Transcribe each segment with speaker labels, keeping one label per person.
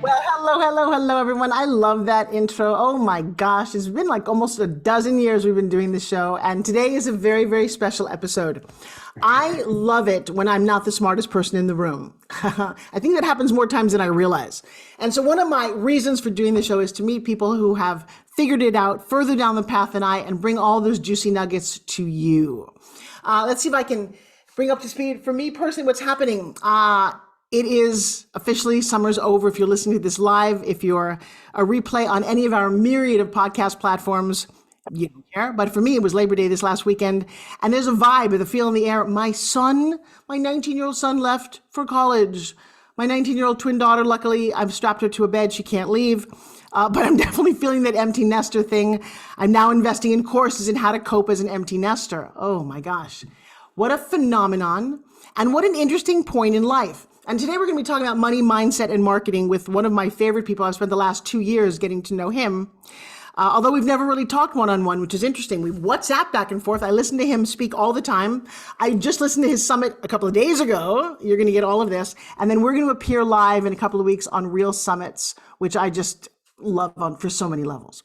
Speaker 1: Well, hello, everyone. I love that intro. Oh my gosh, it's been like almost a dozen years we've been doing the show, and today is a very, very special episode. I love it when I'm not the smartest person in the room. I think that happens more times than I realize. And so, one of my reasons for doing the show is to meet people who have figured it out further down the path than I and bring all those juicy nuggets to you. Let's see if I can bring up to speed for me personally what's happening. It is officially summer's over. If you're listening to this live, if you're a replay on any of our myriad of podcast platforms, you don't care. But for me, it was Labor Day this last weekend, and there's a vibe, a feel in the air. My son, my 19-year-old son, left for college. My 19-year-old twin daughter, luckily, I've strapped her to a bed. She can't leave. But I'm definitely feeling that empty nester thing. I'm now investing in courses in how to cope as an empty nester. Oh my gosh. What a phenomenon. And what an interesting point in life. And today we're going to be talking about money, mindset, and marketing with one of my favorite people. I've spent the last 2 years getting to know him. Although we've never really talked one-on-one, which is interesting. We WhatsApp back and forth. I listen to him speak all the time. I just listened to his summit a couple of days ago. You're going to get all of this. And then we're going to appear live in a couple of weeks on Real Summits, which I just love on for so many levels.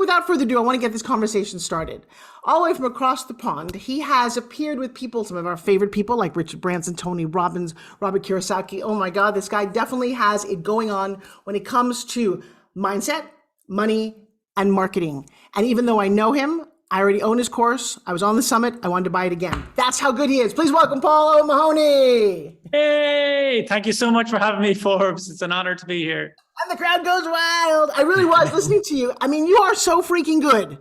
Speaker 1: Without further ado, I want to get this conversation started. All the way from across the pond, he has appeared with people, some of our favorite people like Richard Branson, Tony Robbins, Robert Kiyosaki. Oh my God, this guy definitely has it going on when it comes to mindset, money, and marketing. And even though I know him, I already own his course. I was on the summit. I wanted to buy it again. That's how good he is. Please welcome Paul Mahoney.
Speaker 2: Hey, thank you so much for having me, Forbes. It's an honor to be here.
Speaker 1: And the crowd goes wild. I really was listening to you. I mean, you are so freaking good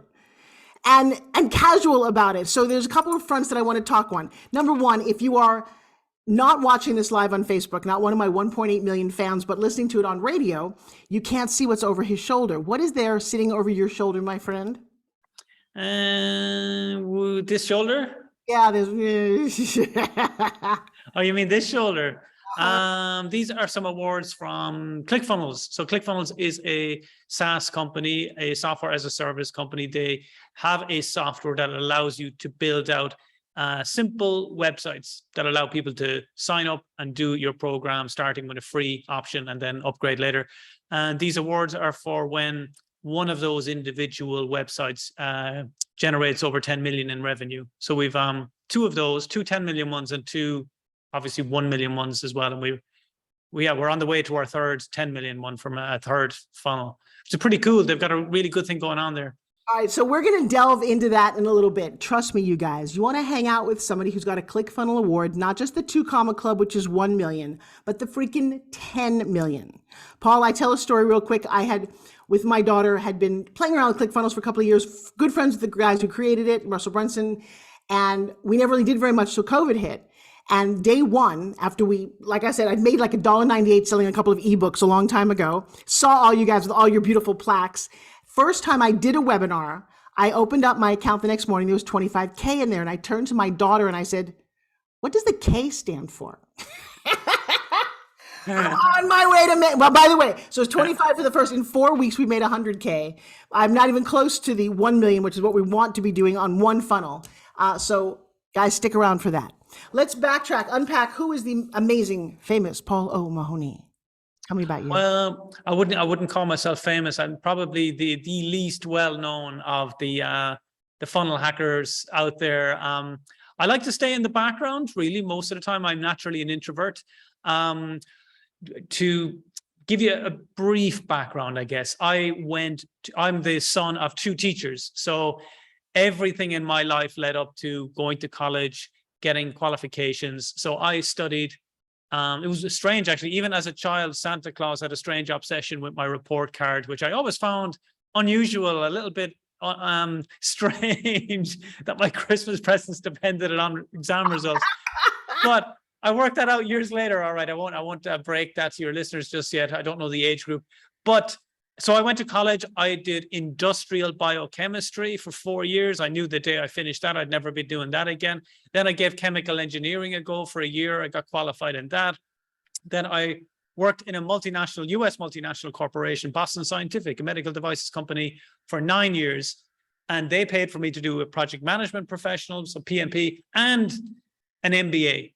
Speaker 1: and casual about it. So there's a couple of fronts that I want to talk on. Number one, if you are not watching this live on Facebook, not one of my 1.8 million fans, but listening to it on radio, you can't see what's over his shoulder. What is there sitting over your shoulder, my friend?
Speaker 2: This shoulder?
Speaker 1: Yeah, there's.
Speaker 2: Oh, you mean this shoulder? These are some awards from ClickFunnels. So ClickFunnels is a SaaS company, a software as a service company. They have a software that allows you to build out simple websites that allow people to sign up and do your program, starting with a free option and then upgrade later. And these awards are for when one of those individual websites generates over 10 million in revenue. So we've two of those, two 10 million ones and two obviously 1 million ones as well. And we're on the way to our third 10 million one from a third funnel, which is pretty cool. They've got a really good thing going on there.
Speaker 1: All right, so we're going to delve into that in a little bit. Trust me, you guys, you want to hang out with somebody who's got a ClickFunnels award, not just the 2 Comma Club, which is 1 million, but the freaking 10 million. Paul, I tell a story real quick. I had, with my daughter, had been playing around with ClickFunnels for a couple of years, good friends with the guys who created it, Russell Brunson, and we never really did very much till COVID hit. And day one, after like I said, I'd made like $1.98 selling a couple of ebooks a long time ago, saw all you guys with all your beautiful plaques. First time I did a webinar, I opened up my account the next morning, there was 25K in there. And I turned to my daughter and I said, what does the K stand for? I'm on my way to well, by the way, so it's 25 for the first. In 4 weeks, we made 100K. I'm not even close to the 1 million, which is what we want to be doing on one funnel. So guys, stick around for that. Let's backtrack, unpack. Who is the amazing, famous Paul O. Mahoney? Tell me about you.
Speaker 2: Well, I wouldn't call myself famous. I'm probably the least well known of the funnel hackers out there. I like to stay in the background. Really, most of the time, I'm naturally an introvert. To give you a brief background, I guess I'm the son of 2 teachers, so everything in my life led up to going to college, getting qualifications. So I studied. It was strange, actually. Even as a child, Santa Claus had a strange obsession with my report card, which I always found unusual, a little bit strange that my Christmas presents depended on exam results. But I worked that out years later. All right, I won't break that to your listeners just yet. I don't know the age group, but so I went to college. I did industrial biochemistry for 4 years. I knew the day I finished that, I'd never be doing that again. Then I gave chemical engineering a go for a year. I got qualified in that. Then I worked in a US multinational corporation, Boston Scientific, a medical devices company, for 9 years. And they paid for me to do a project management professional, so PMP, and an MBA.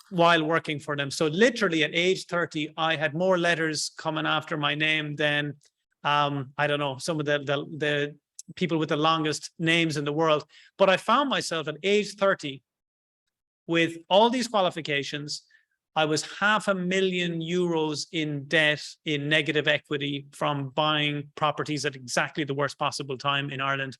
Speaker 2: while working for them. So literally at age 30, I had more letters coming after my name than, I don't know, some of the people with the longest names in the world. But I found myself at age 30 with all these qualifications. I was €500,000 in debt, in negative equity from buying properties at exactly the worst possible time in Ireland,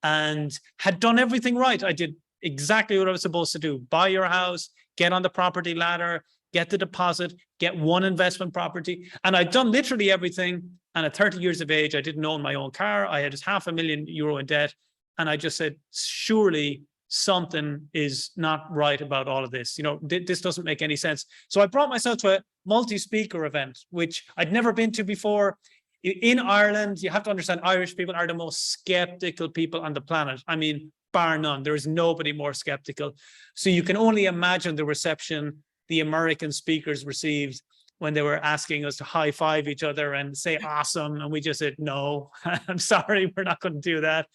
Speaker 2: and had done everything right. I did exactly what I was supposed to do. Buy your house, get on the property ladder, get the deposit, get one investment property. And I'd done literally everything. And at 30 years of age, I didn't own my own car. I had just €500,000 in debt. And I just said, surely something is not right about all of this. You know, this doesn't make any sense. So I brought myself to a multi-speaker event, which I'd never been to before. In Ireland, you have to understand, Irish people are the most skeptical people on the planet. I mean, bar none. There is nobody more skeptical. So you can only imagine the reception the American speakers received when they were asking us to high five each other and say awesome. And we just said, no, I'm sorry, we're not going to do that.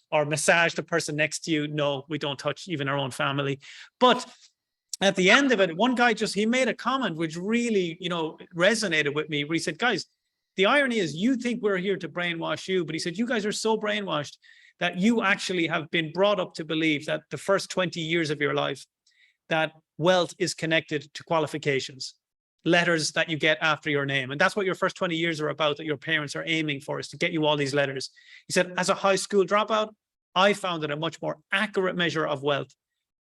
Speaker 2: Or massage the person next to you. No, we don't touch even our own family. But at the end of it, one guy he made a comment which really, you know, resonated with me, where he said, guys, the irony is you think we're here to brainwash you, but he said, you guys are so brainwashed that you actually have been brought up to believe that the first 20 years of your life, that wealth is connected to qualifications, letters that you get after your name. And that's what your first 20 years are about, that your parents are aiming for, is to get you all these letters. He said, as a high school dropout, I found that a much more accurate measure of wealth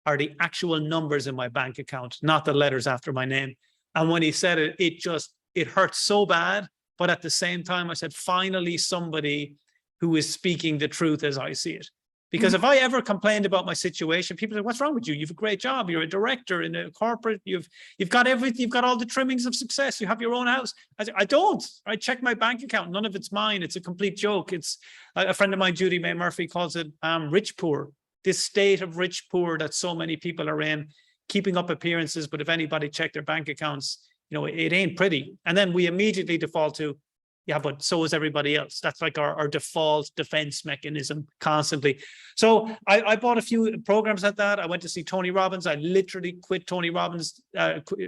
Speaker 2: are the actual numbers in my bank account, not the letters after my name. And when he said it, it hurt so bad. But at the same time, I said, finally, somebody who is speaking the truth as I see it. Because if I ever complained about my situation, people say, what's wrong with you? You have a great job. You're a director in a corporate. You've got everything. You've got all the trimmings of success. You have your own house. I don't. I check my bank account. None of it's mine. It's a complete joke. It's a friend of mine, Judy May Murphy, calls it rich poor. This state of rich poor that so many people are in, keeping up appearances. But if anybody checked their bank accounts, you know, it ain't pretty. And then we immediately default to, yeah, but so is everybody else. That's like our default defense mechanism constantly. So I bought a few programs at that. I went to see Tony Robbins. I literally quit Tony Robbins,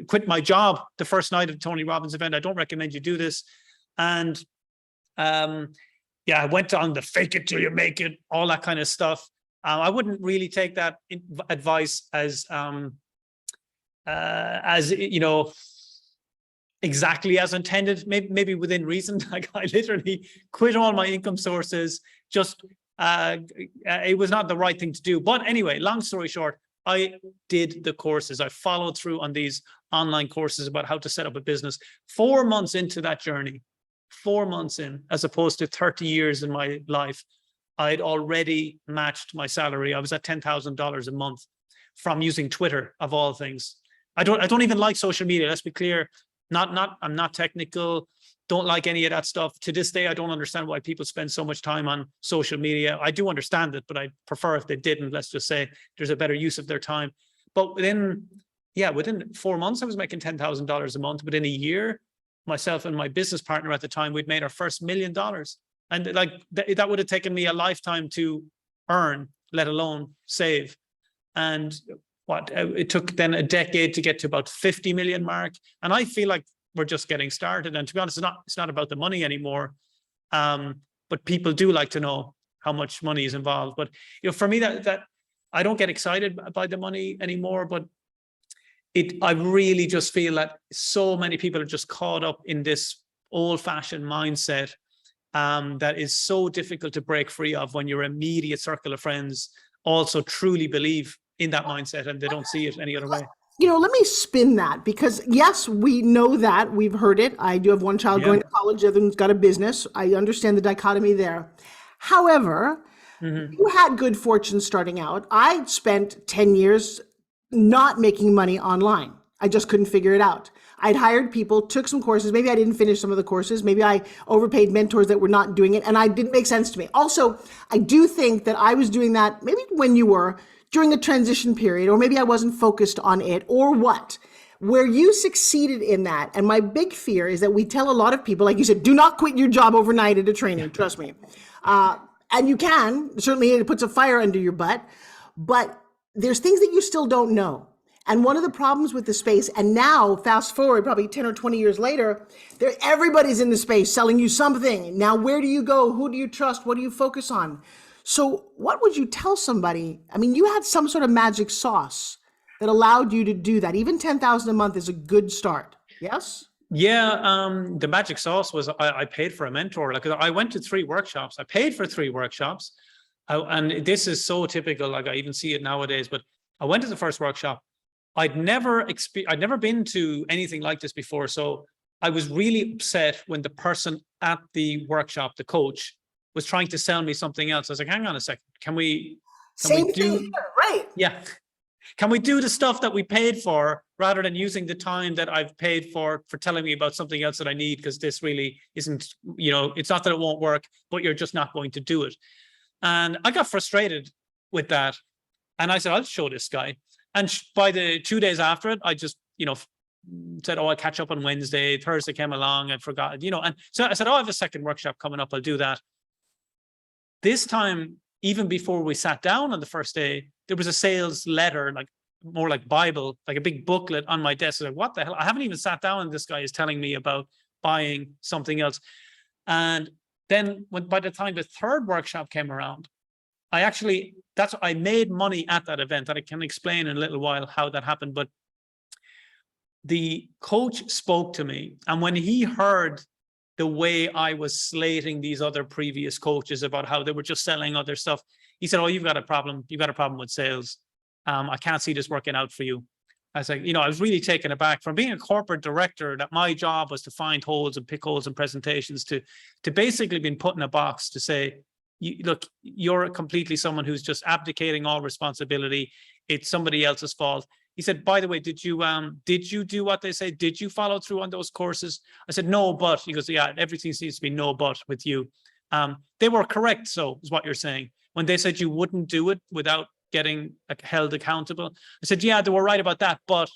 Speaker 2: quit my job the first night of Tony Robbins event. I don't recommend you do this. And yeah, I went on the fake it till you make it, all that kind of stuff. I wouldn't really take that advice as you know, exactly as intended, maybe within reason. Like I literally quit all my income sources. Just it was not the right thing to do. But anyway, long story short, I did the courses. I followed through on these online courses about how to set up a business. 4 months into that journey, 4 months in, as opposed to 30 years in my life, I'd already matched my salary. I was at $10,000 a month from using Twitter, of all things. I don't even like social media. Let's be clear. I'm not technical, don't like any of that stuff. To this day, I don't understand why people spend so much time on social media. I do understand it, but I prefer if they didn't. Let's just say there's a better use of their time. But within 4 months, I was making $10,000 a month. Within a year, myself and my business partner at the time, we'd made our first $1 million. And like that would have taken me a lifetime to earn, let alone save. And it took then a decade to get to about 50 million mark. And I feel like we're just getting started. And to be honest, it's not about the money anymore. But people do like to know how much money is involved. But you know, for me, that I don't get excited by the money anymore. But I really just feel that so many people are just caught up in this old-fashioned mindset that is so difficult to break free of when your immediate circle of friends also truly believe in that mindset and they don't see it any other way.
Speaker 1: You know, let me spin that, because yes, we know that, we've heard it. I do have one child going to college, the other one's got a business. I understand the dichotomy there. However, you had good fortune starting out. I spent 10 years not making money online. I just couldn't figure it out. I'd hired people, took some courses. Maybe I didn't finish some of the courses. Maybe I overpaid mentors that were not doing it, and it didn't make sense to me. Also, I do think that I was doing that maybe when you were during a transition period, or maybe I wasn't focused on it, or what, where you succeeded in that. And my big fear is that we tell a lot of people, like you said, do not quit your job overnight at a training, trust me. And you can, certainly it puts a fire under your butt, but there's things that you still don't know. And one of the problems with the space, and now fast forward probably 10 or 20 years later, everybody's in the space selling you something. Now, where do you go? Who do you trust? What do you focus on? So what would you tell somebody? I mean, you had some sort of magic sauce that allowed you to do that. Even 10,000 a month is a good start. Yes?
Speaker 2: Yeah, the magic sauce was I paid for a mentor. Like I went to 3 workshops. I paid for 3 workshops. And this is so typical, like I even see it nowadays, but I went to the first workshop. I'd never been to anything like this before. So I was really upset when the person at the workshop, the coach, was trying to sell me something else. I was like, hang on a second, can we
Speaker 1: Same
Speaker 2: do,
Speaker 1: thing here, right?
Speaker 2: Yeah. Can we do the stuff that we paid for rather than using the time that I've paid for telling me about something else that I need? Because this really isn't, it's not that it won't work, but you're just not going to do it. And I got frustrated with that. And I said, I'll show this guy. And by the 2 days after it, I just, said, oh, I'll catch up on Wednesday. Thursday came along, I forgot, and so I said, oh, I have a second workshop coming up. I'll do that. This time, even before we sat down on the first day, there was a sales letter, like more like Bible, like a big booklet on my desk. I was like, what the hell? I haven't even sat down and this guy is telling me about buying something else. And then by the time the third workshop came around, I made money at that event, and I can explain in a little while how that happened. But the coach spoke to me, and when he heard the way I was slating these other previous coaches about how they were just selling other stuff, he said, oh, you've got a problem. You've got a problem with sales. I can't see this working out for you. I was like, I was really taken aback from being a corporate director, that my job was to find holes and pick holes in presentations, to basically being put in a box to say, look, you're completely someone who's just abdicating all responsibility. It's somebody else's fault. He said, by the way, did you do what they say? Did you follow through on those courses? I said, no, but. He goes, yeah, everything seems to be no but with you. They were correct, so is what you're saying. When they said you wouldn't do it without getting held accountable, I said, yeah, they were right about that, but.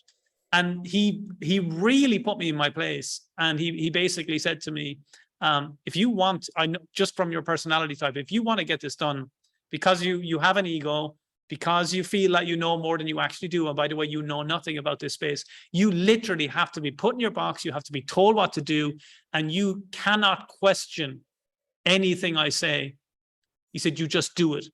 Speaker 2: And he really put me in my place. And he basically said to me, if you want, I know just from your personality type, if you want to get this done, because you have an ego, because you feel like you know more than you actually do, and by the way, you know nothing about this space, you literally have to be put in your box, you have to be told what to do, and you cannot question anything I say. He said, you just do it.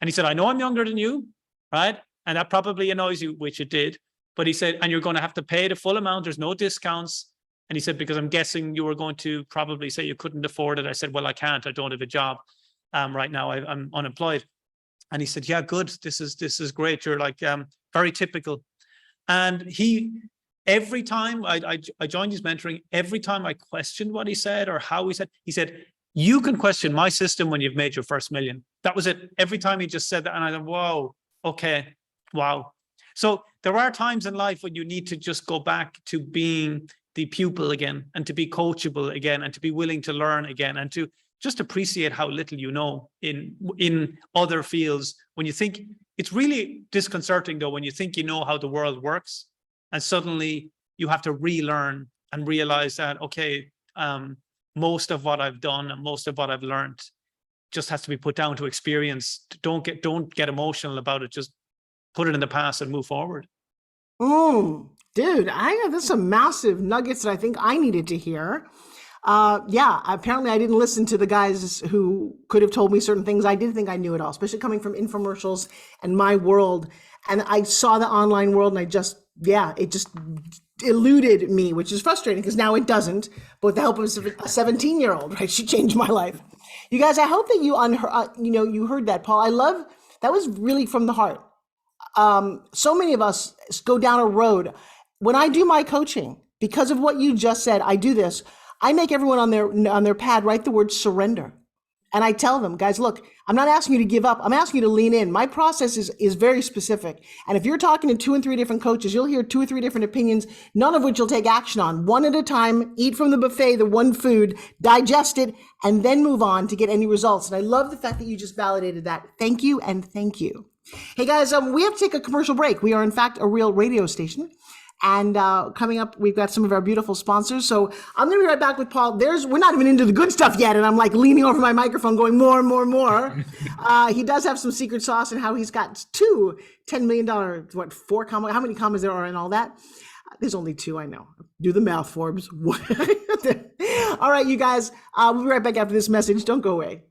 Speaker 2: And he said, I know I'm younger than you, right? And that probably annoys you, which it did. But he said, and you're going to have to pay the full amount, there's no discounts. And he said, because I'm guessing you were going to probably say you couldn't afford it. I said, well, I can't. I don't have a job right now. I'm unemployed. And he said, yeah, good. This is great. You're like very typical. And every time I joined his mentoring, every time I questioned what he said or how he said, you can question my system when you've made your first million. That was it. Every time he just said that. And I thought, whoa, okay, wow. So there are times in life when you need to just go back to being the pupil again, and to be coachable again, and to be willing to learn again, and to just appreciate how little you know in other fields. When you think, it's really disconcerting though, when you think you know how the world works, and suddenly you have to relearn and realize that, okay, most of what I've done and most of what I've learned just has to be put down to experience. Don't get emotional about it. Just put it in the past and move forward.
Speaker 1: Dude, there's some massive nuggets that I think I needed to hear. Yeah, apparently I didn't listen to the guys who could have told me certain things. I didn't think I knew it all, especially coming from infomercials and my world. And I saw the online world and it just eluded me, which is frustrating because now it doesn't. But with the help of a 17-year-old, right? She changed my life. You guys, I hope that you heard that, Paul. I love, that was really from the heart. So many of us go down a road. When I do my coaching, because of what you just said, I do this. I make everyone on their pad write the word surrender. And I tell them, guys, look, I'm not asking you to give up. I'm asking you to lean in. My process is very specific. And if you're talking to 2 and 3 different coaches, you'll hear 2 or 3 different opinions, none of which you'll take action on. One at a time, eat from the buffet, the one food, digest it, and then move on to get any results. And I love the fact that you just validated that. Thank you and thank you. Hey guys, we have to take a commercial break. We are in fact a real radio station. And coming up, we've got some of our beautiful sponsors. So I'm going to be right back with Paul. We're not even into the good stuff yet. And I'm like leaning over my microphone going more and more and more. He does have some secret sauce and how he's got two $10 million, four commas, how many commas there are and all that. There's only two, I know. Do the math, Forbes. All right, you guys, we'll be right back after this message. Don't go away.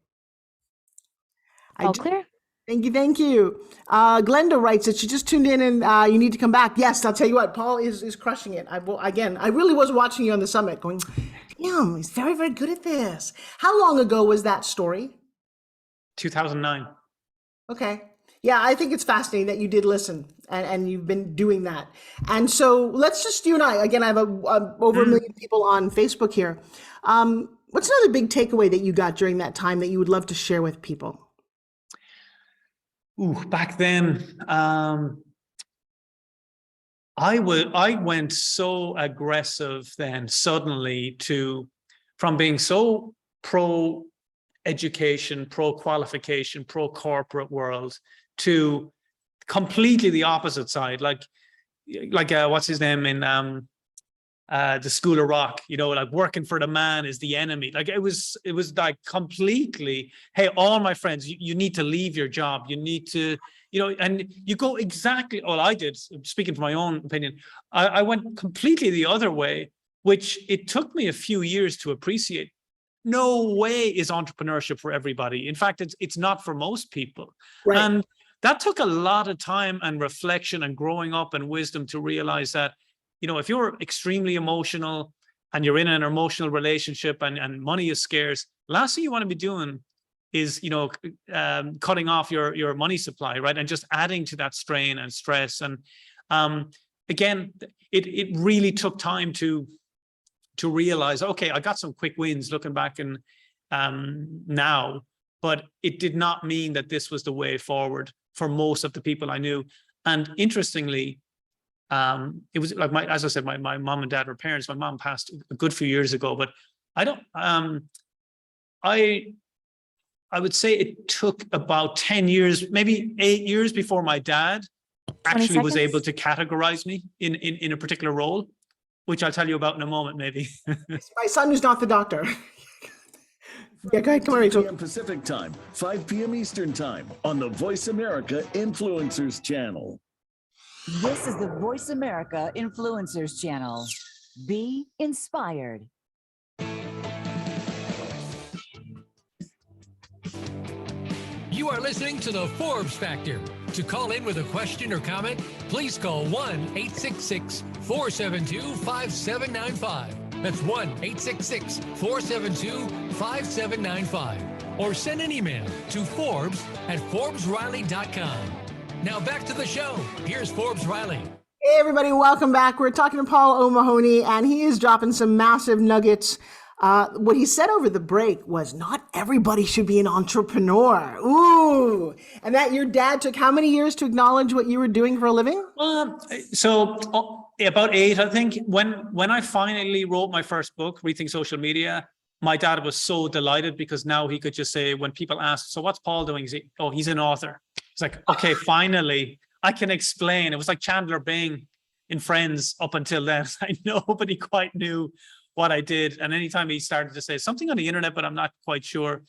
Speaker 3: All clear?
Speaker 1: Thank you, thank you. Glenda writes that she just tuned in and you need to come back. Yes, I'll tell you what, Paul is crushing it. I really was watching you on the summit going, damn, he's very, very good at this. How long ago was that story?
Speaker 2: 2009.
Speaker 1: Okay. Yeah, I think it's fascinating that you did listen and you've been doing that. And so let's just, you and I, again, I have over 1 million people on Facebook here. What's another big takeaway that you got during that time that you would love to share with people?
Speaker 2: Ooh, back then, I went so aggressive then suddenly from being so pro education, pro qualification, pro corporate world to completely the opposite side. Like what's his name in the School of Rock, like working for the man is the enemy. Like it was like completely, hey, all my friends, you need to leave your job. You need to, and you go exactly, all I did, speaking from my own opinion, I went completely the other way, which it took me a few years to appreciate. No way is entrepreneurship for everybody. In fact, it's not for most people. Right. And that took a lot of time and reflection and growing up and wisdom to realize that, if you're extremely emotional and you're in an emotional relationship and money is scarce, last thing you want to be doing is, cutting off your money supply, right? And just adding to that strain and stress. And again, it really took time to realize, okay, I got some quick wins looking back and now, but it did not mean that this was the way forward for most of the people I knew. And interestingly, it was like as I said, my mom and dad were parents. My mom passed a good few years ago, but I would say it took about 10 years, maybe 8 years before my dad actually was able to categorize me in a particular role, which I'll tell you about in a moment, maybe.
Speaker 1: My son who's not the doctor. Yeah, go ahead, come on, Rachel.
Speaker 4: 2 p.m. Pacific Time, 5 p.m. Eastern Time on the Voice America Influencers Channel.
Speaker 5: This is the Voice America Influencers Channel. Be inspired.
Speaker 6: You are listening to the Forbes Factor. To call in with a question or comment, please call 1-866-472-5795. That's 1-866-472-5795. Or send an email to Forbes@ForbesRiley.com. Now back to the show. Here's Forbes Riley.
Speaker 1: Hey, everybody. Welcome back. We're talking to Paul O. Mahoney, and he is dropping some massive nuggets. What he said over the break was not everybody should be an entrepreneur. Ooh. And that your dad took how many years to acknowledge what you were doing for a living?
Speaker 2: So about 8, I think. When I finally wrote my first book, Rethink Social Media, my dad was so delighted because now he could just say, when people ask, so what's Paul doing? He's an author. It's like, okay, finally, I can explain. It was like Chandler Bing in Friends up until then. Nobody quite knew what I did. And anytime he started to say something on the internet, but I'm not quite sure,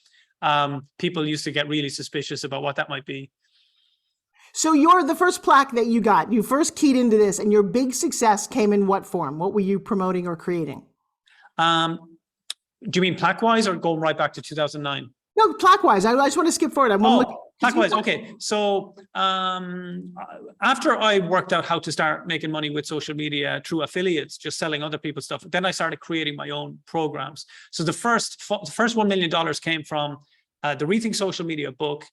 Speaker 2: people used to get really suspicious about what that might be.
Speaker 1: So you're the first plaque that you got. You first keyed into this, and your big success came in what form? What were you promoting or creating?
Speaker 2: Do you mean plaque-wise or going right back to 2009?
Speaker 1: No, plaque-wise. I just want to skip forward.
Speaker 2: Plaque-wise. Okay. So after I worked out how to start making money with social media through affiliates, just selling other people's stuff, then I started creating my own programs. So the first $1 million came from the Rethink Social Media book,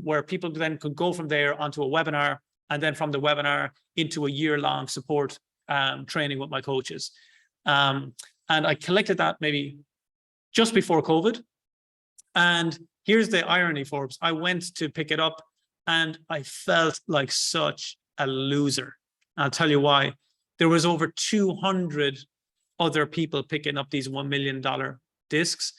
Speaker 2: where people then could go from there onto a webinar, and then from the webinar into a year-long support training with my coaches. And I collected that maybe just before COVID. And here's the irony, Forbes. I went to pick it up and I felt like such a loser. I'll tell you why. There was over 200 other people picking up these $1 million discs.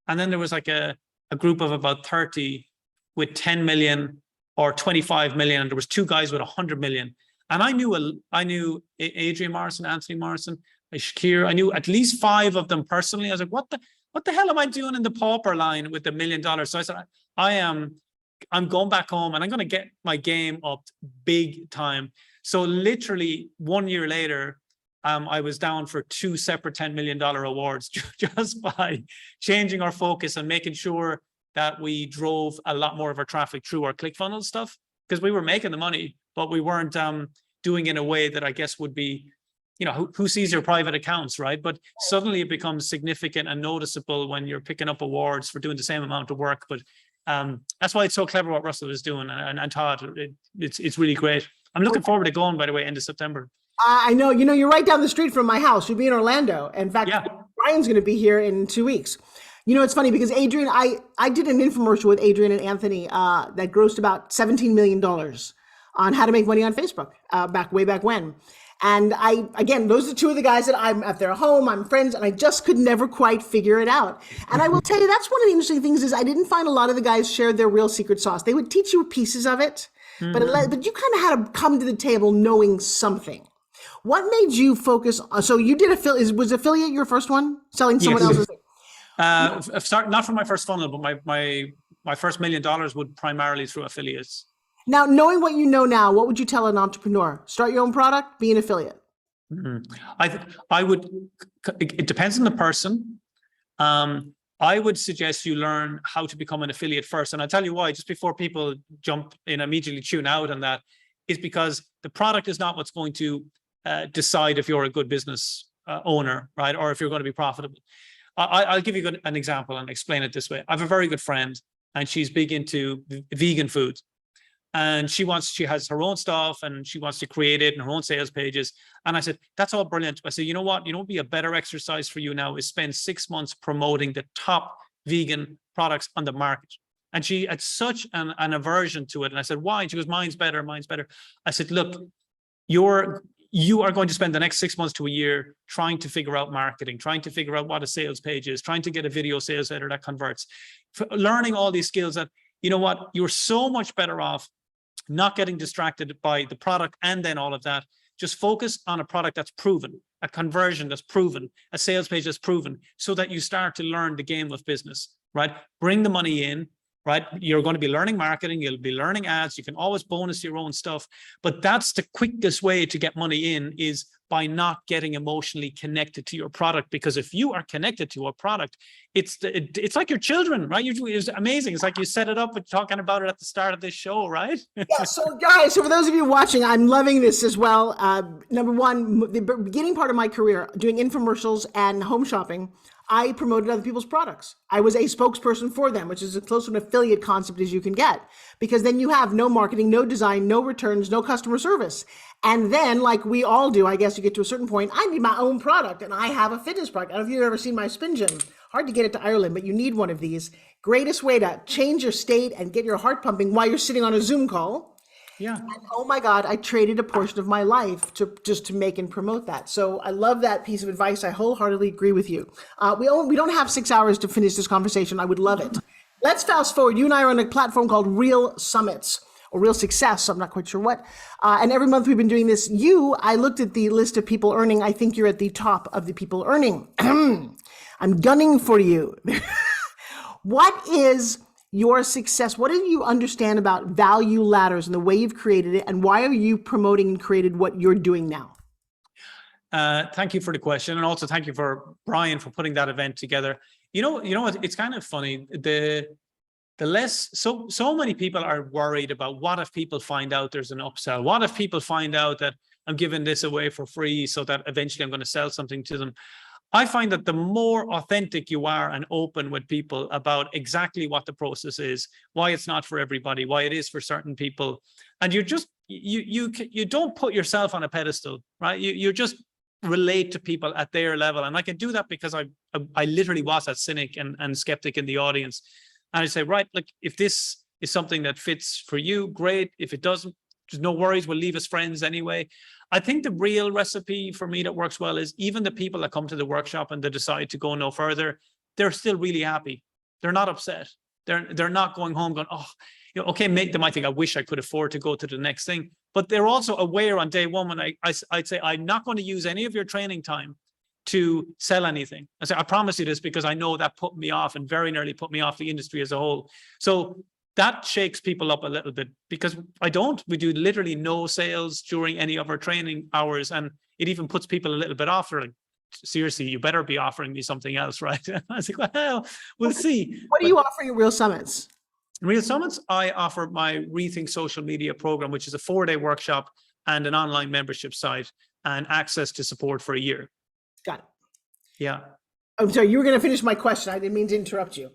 Speaker 2: And then there was like a group of about 30 with 10 million or 25 million. And there was 2 guys with 100 million. And I knew Adrian Morrison, Anthony Morrison, Shakir. I knew at least 5 of them personally. I was like, what the hell am I doing in the pauper line with $1 million? So I said, I'm going back home and I'm going to get my game up big time. So literally 1 year later, I was down for 2 separate $10 million awards just by changing our focus and making sure that we drove a lot more of our traffic through our ClickFunnels stuff, because we were making the money, but we weren't doing it in a way that I guess would be, who sees your private accounts, right? But suddenly it becomes significant and noticeable when you're picking up awards for doing the same amount of work. But that's why it's so clever what Russell is doing, and Todd, it's really great. I'm looking forward to going, by the way, end of September.
Speaker 1: I know, you're right down the street from my house. You'll be in Orlando. In fact,
Speaker 2: Yeah.
Speaker 1: Brian's going to be here in 2 weeks. It's funny because Adrian, I did an infomercial with Adrian and Anthony that grossed about $17 million on how to make money on Facebook way back when. And again, those are 2 of the guys that I'm at their home, I'm friends, and I just could never quite figure it out. And I will tell you, that's one of the interesting things is I didn't find a lot of the guys shared their real secret sauce. They would teach you pieces of it, but you kind of had to come to the table knowing something. What made you focus on, so you did was affiliate your first one? Selling someone else's?
Speaker 2: Not from my first funnel, but my first $1 million would primarily through affiliates.
Speaker 1: Now, knowing what you know now, what would you tell an entrepreneur? Start your own product, be an affiliate.
Speaker 2: I would, it depends on the person. I would suggest you learn how to become an affiliate first. And I'll tell you why, just before people jump in, immediately tune out on that, is because the product is not what's going to decide if you're a good business owner, right? Or if you're going to be profitable. I'll give you an example and explain it this way. I have a very good friend and she's big into vegan food. And she has her own stuff and she wants to create it and her own sales pages. And I said, that's all brilliant. I said, you know what? Would be a better exercise for you now is spend 6 months promoting the top vegan products on the market. And she had such an aversion to it. And I said, why? And she goes, mine's better. I said, look, you are going to spend the next 6 months to a year trying to figure out marketing, trying to figure out what a sales page is, trying to get a video sales letter that converts, learning all these skills that, you're so much better off not getting distracted by the product and then all of that. Just focus on a product that's proven, a conversion that's proven, a sales page that's proven, so that you start to learn the game of business, right? Bring the money in, right? You're going to be learning marketing, you'll be learning ads, you can always bonus your own stuff, but that's the quickest way to get money in, is by not getting emotionally connected to your product. Because if you are connected to a product, it's like your children, right? It's amazing. It's like you set it up and talking about it at the start of this show, right?
Speaker 1: Yeah, so guys, so for those of you watching, I'm loving this as well. Number one, the beginning part of my career, doing infomercials and home shopping, I promoted other people's products. I was a spokesperson for them, which is as close to an affiliate concept as you can get, because then you have no marketing, no design, no returns, no customer service. And then, like we all do, I guess you get to a certain point, I need my own product, and I have a fitness product. I don't know if you've ever seen my spin gym. Hard to get it to Ireland, but you need one of these. Greatest way to change your state and get your heart pumping while you're sitting on a Zoom call.
Speaker 2: Yeah.
Speaker 1: And oh my God, I traded a portion of my life to make and promote that. So I love that piece of advice. I wholeheartedly agree with you. We don't have 6 hours to finish this conversation. I would love it. Let's fast forward. You and I are on a platform called Real Summits or Real Success. I'm not quite sure what. And every month we've been doing this. I looked at the list of people earning. I think you're at the top of the people earning. I'm gunning for you. What is your success? What do you understand about value ladders and the way you've created it? And why are you promoting and created what you're doing now?
Speaker 2: Thank you for the question. And also thank you for Brian for putting that event together. You know what? It's kind of funny. So many people are worried about what if people find out there's an upsell? What if people find out that I'm giving this away for free so that eventually I'm going to sell something to them? I find that the more authentic you are and open with people about exactly what the process is, why it's not for everybody, why it is for certain people, and you don't put yourself on a pedestal, right? You just relate to people at their level, and I can do that because I literally was that cynic and skeptic in the audience, and I say, right, like if this is something that fits for you, great. If it doesn't, there's no worries. We'll leave as friends anyway. I think the real recipe for me that works well is even the people that come to the workshop and they decide to go no further, they're still really happy. They're not upset. They're not going home going, oh, okay, they might think, I wish I could afford to go to the next thing, but they're also aware on day one when I'd say, I'm not going to use any of your training time to sell anything. I say, I promise you this, because I know that put me off, and very nearly put me off the industry as a whole. So that shakes people up a little bit, because we do literally no sales during any of our training hours. And it even puts people a little bit off. They're like, seriously, you better be offering me something else, right? I was like, well, we'll see.
Speaker 1: What are you offering at Real Summits?
Speaker 2: Real Summits, I offer my Rethink Social Media program, which is a 4-day workshop and an online membership site and access to support for a year.
Speaker 1: Got it.
Speaker 2: Yeah.
Speaker 1: I'm sorry, you were going to finish my question. I didn't mean to interrupt you.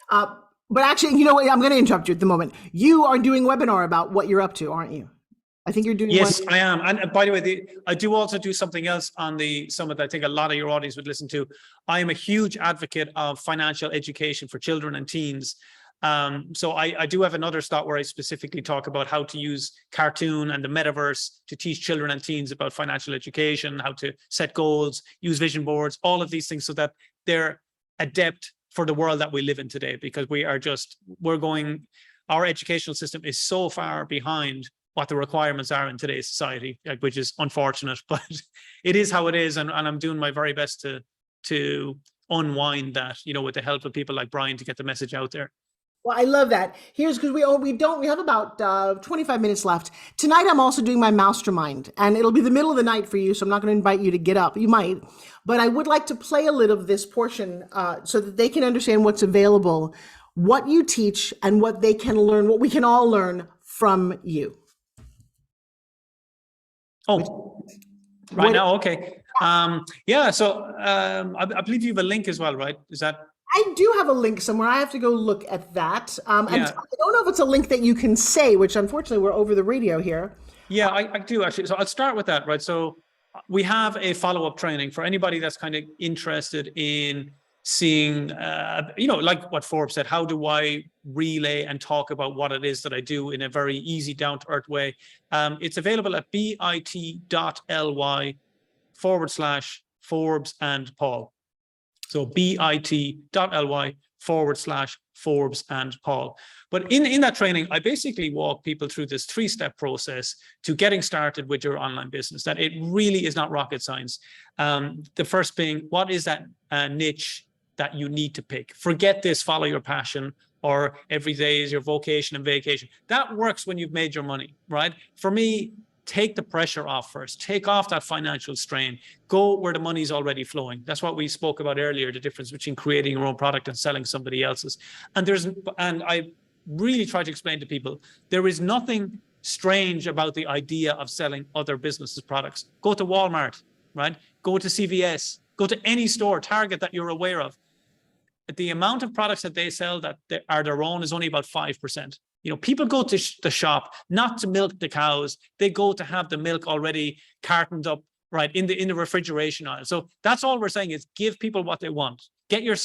Speaker 1: But actually, you know what? I'm going to interrupt you at the moment. You are doing a webinar about what you're up to, aren't you? I think you're doing.
Speaker 2: Yes, I am. And by the way, I do also do something else on the summit that I think a lot of your audience would listen to. I am a huge advocate of financial education for children and teens. So I do have another slot where I specifically talk about how to use cartoon and the metaverse to teach children and teens about financial education, how to set goals, use vision boards, all of these things, so that they're adept for the world that we live in today, because our educational system is so far behind what the requirements are in today's society, which is unfortunate, but it is how it is. And I'm doing my very best to unwind that, with the help of people like Brian, to get the message out there.
Speaker 1: Well, I love that. Here's because we have about 25 minutes left. Tonight, I'm also doing my mastermind, and it'll be the middle of the night for you, so I'm not going to invite you to get up. You might, but I would like to play a little of this portion so that they can understand what's available, what you teach, and what they can learn, what we can all learn from you.
Speaker 2: Oh, right now, okay. Yeah, so I believe you have a link as well, right? Is that?
Speaker 1: I do have a link somewhere. I have to go look at that. And
Speaker 2: Yeah.
Speaker 1: I don't know if it's a link that you can say, which unfortunately we're over the radio here.
Speaker 2: Yeah, I do actually. So I'll start with that, right? So we have a follow-up training for anybody that's kind of interested in seeing, like what Forbes said, how do I relay and talk about what it is that I do in a very easy, down-to-earth way? It's available at bit.ly/Forbes and Paul. So bit.ly/Forbes and Paul. But in that training, I basically walk people through this 3-step process to getting started with your online business, that it really is not rocket science. The first being, what is that niche that you need to pick? Forget this, follow your passion, or every day is your vocation and vacation. That works when you've made your money, right? For me, take the pressure off first, take off that financial strain, go where the money's already flowing. That's what we spoke about earlier, the difference between creating your own product and selling somebody else's. And I really try to explain to people, there is nothing strange about the idea of selling other businesses' products. Go to Walmart, right? Go to CVS, go to any store, Target that you're aware of. The amount of products that they sell that are their own is only about 5%. People go to the shop not to milk the cows. They go to have the milk already cartoned up, right, in the refrigeration aisle. So that's all we're saying is give people what they want. Get your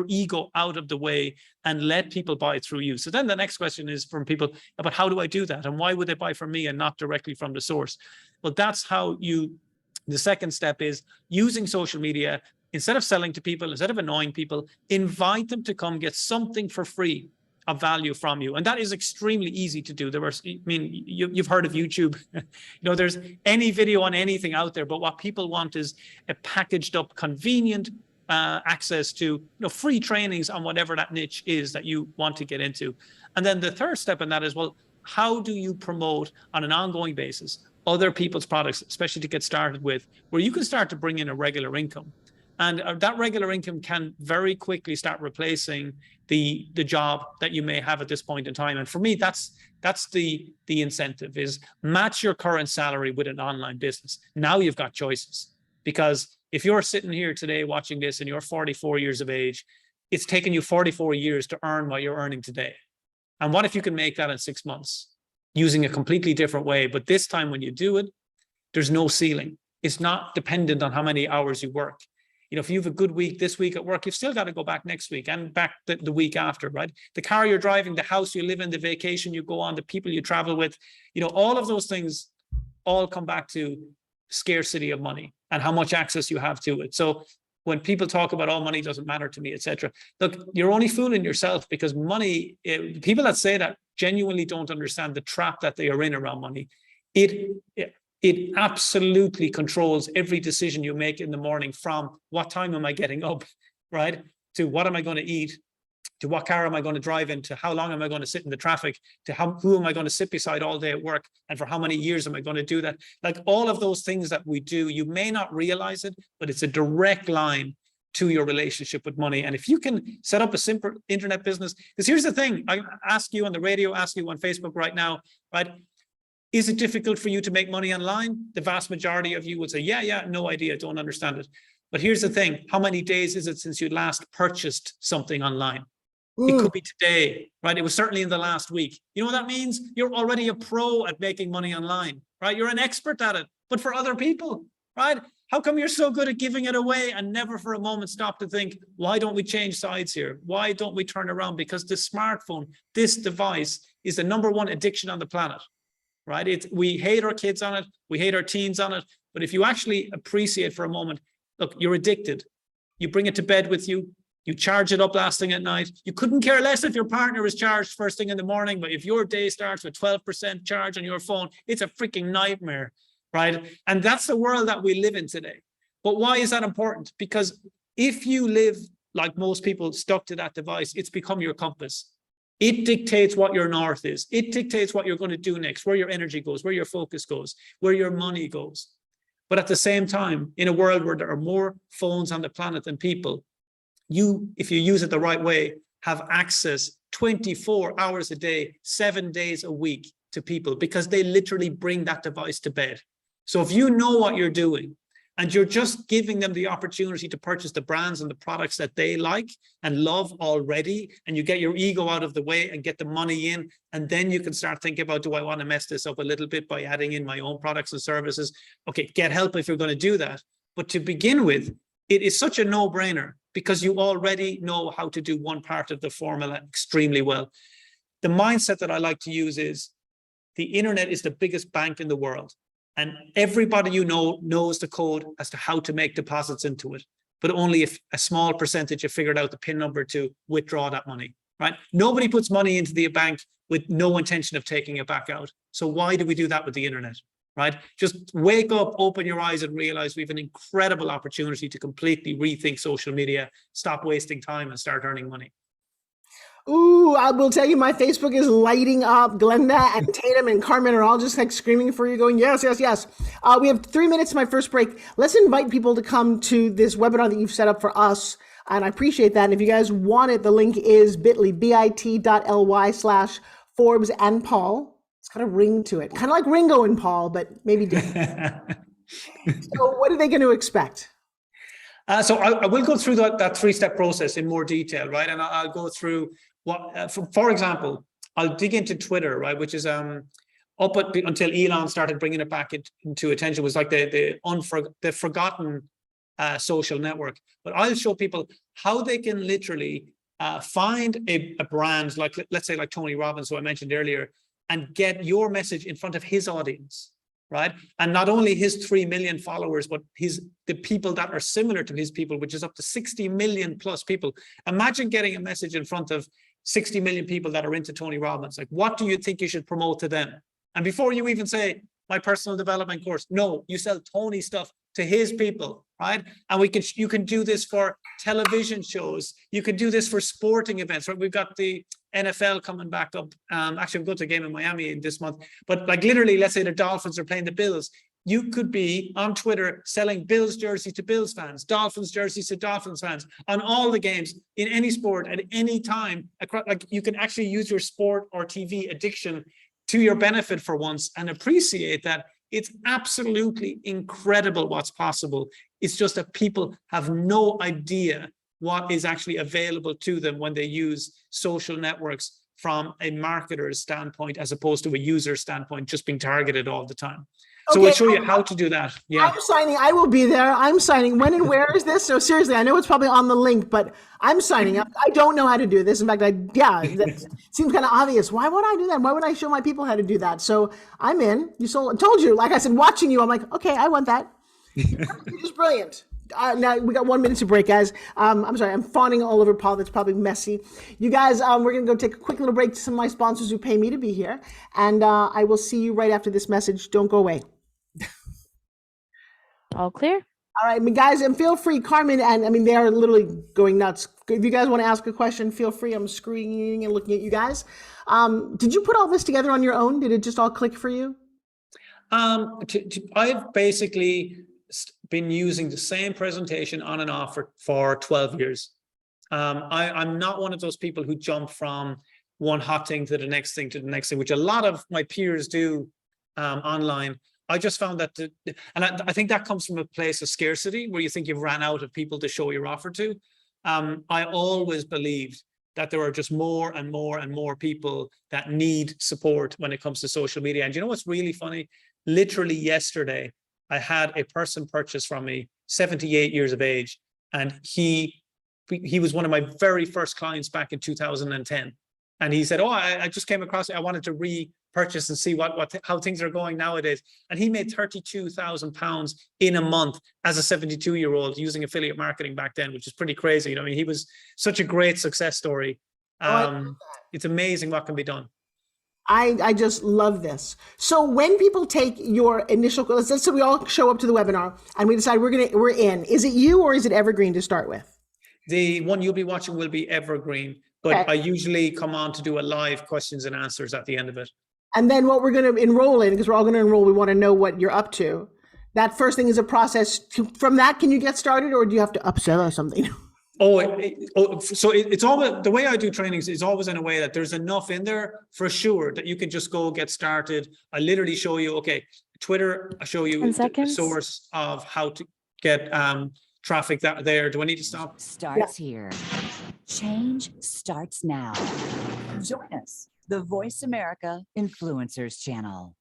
Speaker 2: ego out of the way and let people buy through you. So then the next question is from people about, how do I do that? And why would they buy from me and not directly from the source? Well, that's how the second step is using social media. Instead of selling to people, instead of annoying people, invite them to come get something for free of value from you. And that is extremely easy to do. You've heard of YouTube. There's any video on anything out there, but what people want is a packaged up, convenient access to free trainings on whatever that niche is that you want to get into. And then the third step in that is, well, how do you promote on an ongoing basis other people's products, especially to get started with, where you can start to bring in a regular income? And that regular income can very quickly start replacing the job that you may have at this point in time. And for me, that's the incentive, is match your current salary with an online business. Now you've got choices, because if you're sitting here today watching this and you're 44 years of age, it's taken you 44 years to earn what you're earning today. And what if you can make that in 6 months using a completely different way? But this time when you do it, there's no ceiling. It's not dependent on how many hours you work. If you have a good week this week at work, you've still got to go back next week and back the week after, right? The car you're driving, the house you live in, the vacation you go on, the people you travel with, all of those things all come back to scarcity of money and how much access you have to it. So when people talk about, oh, money doesn't matter to me, etc. Look, you're only fooling yourself, because money, people that say that genuinely don't understand the trap that they are in around money. It absolutely controls every decision you make in the morning, from what time am I getting up, right? To what am I going to eat, to what car am I going to drive in, to how long am I going to sit in the traffic, to who am I going to sit beside all day at work, and for how many years am I going to do that? Like, all of those things that we do, you may not realize it, but it's a direct line to your relationship with money. And if you can set up a simple internet business, because here's the thing, I ask you on the radio, ask you on Facebook right now, right? Is it difficult for you to make money online? The vast majority of you would say, yeah, no idea, don't understand it. But here's the thing, how many days is it since you last purchased something online? It could be today, right? It was certainly in the last week. You know what that means? You're already a pro at making money online, right? You're an expert at it, but for other people, right? How come you're so good at giving it away and never for a moment stop to think, why don't we change sides here? Why don't we turn around? Because the smartphone, this device, is the #1 addiction on the planet, right? We hate our kids on it. We hate our teens on it. But if you actually appreciate for a moment, look, you're addicted. You bring it to bed with you. You charge it up last thing at night. You couldn't care less if your partner is charged first thing in the morning, but if your day starts with 12% charge on your phone, it's a freaking nightmare, right? And that's the world that we live in today. But why is that important? Because if you live like most people stuck to that device, it's become your compass. It dictates what your north is. It dictates what you're going to do next, where your energy goes, where your focus goes, where your money goes. But at the same time, in a world where there are more phones on the planet than people, if you use it the right way, have access 24 hours a day, 7 days a week to people, because they literally bring that device to bed. So if you know what you're doing, and you're just giving them the opportunity to purchase the brands and the products that they like and love already, and you get your ego out of the way and get the money in, and then you can start thinking about, do I want to mess this up a little bit by adding in my own products and services? Okay, get help if you're going to do that. But to begin with, it is such a no-brainer, because you already know how to do one part of the formula extremely well. The mindset that I like to use is, the internet is the biggest bank in the world. And everybody you know knows the code as to how to make deposits into it. But only if a small percentage have figured out the PIN number to withdraw that money, right? Nobody puts money into the bank with no intention of taking it back out. So why do we do that with the internet, right? Just wake up, open your eyes, and realize we have an incredible opportunity to completely rethink social media, stop wasting time, and start earning money.
Speaker 1: Ooh, I will tell you, my Facebook is lighting up. Glenda and Tatum and Carmen are all just like screaming for you, going, yes, yes, yes. We have 3 minutes to my first break. Let's invite people to come to this webinar that you've set up for us. And I appreciate that. And if you guys want it, the link is bit.ly, bit.ly/Forbes and Paul. It's got a ring to it. Kind of like Ringo and Paul, but maybe different. So what are they going to expect?
Speaker 2: So I will go through that three-step process in more detail, right? And I'll go through what, for example, I'll dig into Twitter, right? Which is until Elon started bringing it back into attention, was like the forgotten social network. But I'll show people how they can literally find a brand like, let's say, like Tony Robbins, who I mentioned earlier, and get your message in front of his audience. Right. And not only his 3 million followers, but the people that are similar to his people, which is up to 60 million plus people. Imagine getting a message in front of 60 million people that are into Tony Robbins. Like, what do you think you should promote to them? And before you even say my personal development course, no, you sell Tony stuff to his people, right? And you can do this for television shows. You can do this for sporting events, right? We've got the NFL coming back up. Actually, I'm going to a game in Miami this month. But like literally, let's say the Dolphins are playing the Bills. You could be on Twitter selling Bills jerseys to Bills fans, Dolphins jerseys to Dolphins fans, on all the games, in any sport, at any time. Like, you can actually use your sport or TV addiction to your benefit for once, and appreciate that it's absolutely incredible what's possible. It's just that people have no idea what is actually available to them when they use social networks from a marketer's standpoint, as opposed to a user standpoint, just being targeted all the time. So we'll show you how to do that. Yeah.
Speaker 1: I'm signing. I will be there. I'm signing. When and where is this? So seriously, I know it's probably on the link, but I'm signing up. I don't know how to do this. In fact, that seems kind of obvious. Why would I do that? Why would I show my people how to do that? So I'm in. Told you, like I said, watching you, I'm like, okay, I want that. You're just brilliant. Now we got 1 minute to break, guys. I'm sorry, I'm fawning all over Paul. That's probably messy. You guys, we're going to go take a quick little break to some of my sponsors who pay me to be here. And I will see you right after this message. Don't go away.
Speaker 3: All clear.
Speaker 1: All right, guys, and feel free, Carmen, and I mean, they are literally going nuts. If you guys want to ask a question, feel free. I'm screening and looking at you guys. Did you put all this together on your own? Did it just all click for you?
Speaker 2: I've basically been using the same presentation on and off for 12 years. I'm not one of those people who jump from one hot thing to the next thing to the next thing, which a lot of my peers do online. I just found that, and I think that comes from a place of scarcity where you think you've ran out of people to show your offer to. I always believed that there are just more and more and more people that need support when it comes to social media. And you know what's really funny? Literally yesterday, I had a person purchase from me, 78 years of age, and he was one of my very first clients back in 2010. And he said, "Oh, I just came across it. I wanted to repurchase and see how things are going nowadays." And he made £32,000 in a month as a 72-year-old using affiliate marketing back then, which is pretty crazy. You know, I mean, he was such a great success story. It's amazing what can be done.
Speaker 1: I just love this. So when people take your initial, let's say we all show up to the webinar and we decide we're in. Is it you or is it Evergreen to start with?
Speaker 2: The one you'll be watching will be Evergreen, but okay. I usually come on to do a live questions and answers at the end of it.
Speaker 1: And then what we're going to enroll in, because we're all going to enroll, we want to know what you're up to. That first thing is a process. From that, can you get started, or do you have to upsell or something?
Speaker 2: So it's always, the way I do trainings is always in a way that there's enough in there for sure that you can just go get started. I literally show you, okay, Twitter, I show you the source of how to get traffic there. Do I need to stop?
Speaker 5: Starts here. Change starts now. Join us, the Voice America Influencers Channel.